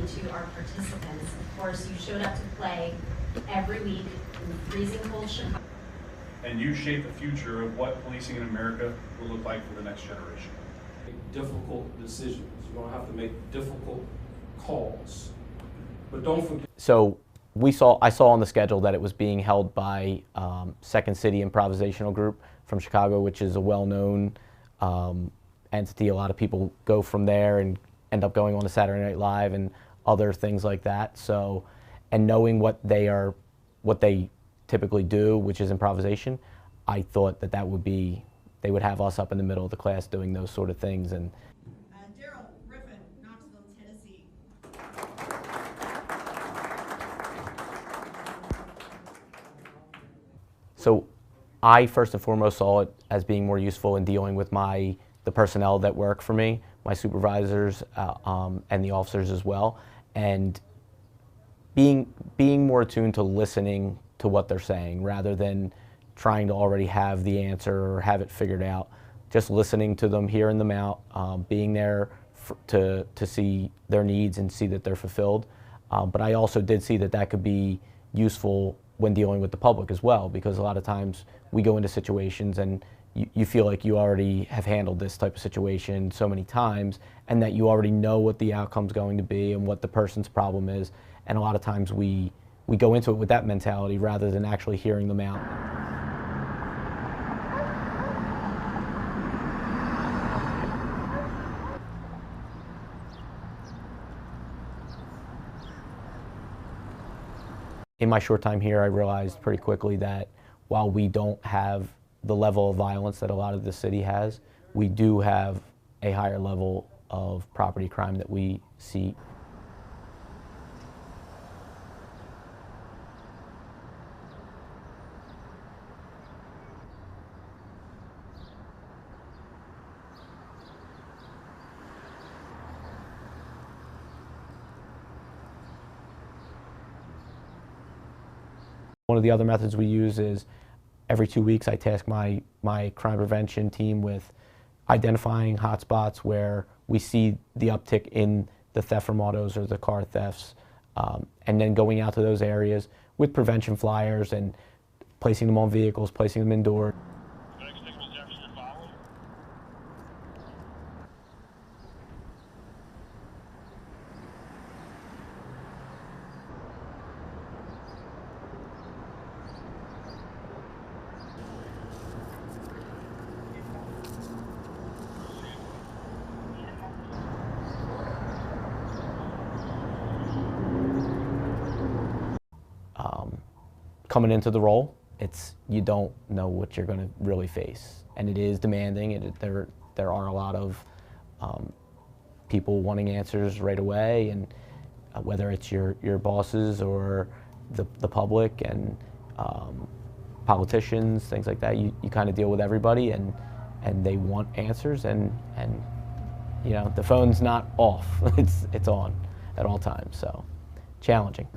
to our participants. Of course, you showed up to play every week in freezing cold Chicago. And you shape the future of what policing in America will look like for the next generation. Make difficult decisions. You're going to have to make difficult calls. But don't forget. So I saw on the schedule that it was being held by Second City Improvisational Group from Chicago, which is a well-known entity. A lot of people go from there and end up going on to Saturday Night Live and other things like that. So, and knowing what they typically do, which is improvisation, I thought that they would have us up in the middle of the class doing those sort of things. And Knoxville, Tennessee. So I first and foremost saw it as being more useful in dealing with the personnel that work for me, my supervisors and the officers as well, and being more attuned to listening to what they're saying rather than trying to already have the answer or have it figured out. Just listening to them, hearing them out, being there to see their needs and see that they're fulfilled. But I also did see that could be useful when dealing with the public as well, because a lot of times we go into situations and you feel like you already have handled this type of situation so many times and that you already know what the outcome's going to be and what the person's problem is. And a lot of times we go into it with that mentality rather than actually hearing them out. In my short time here, I realized pretty quickly that while we don't have the level of violence that a lot of the city has, we do have a higher level of property crime that we see. One of the other methods we use is every 2 weeks I task my crime prevention team with identifying hotspots where we see the uptick in the theft from autos or the car thefts, and then going out to those areas with prevention flyers and placing them on vehicles, placing them indoors. Coming into the role, you don't know what you're going to really face, and it is demanding. There are a lot of people wanting answers right away, and whether it's your bosses or the public and politicians, things like that, you kind of deal with everybody, and they want answers, and you know the phone's not off; it's on at all times. So challenging.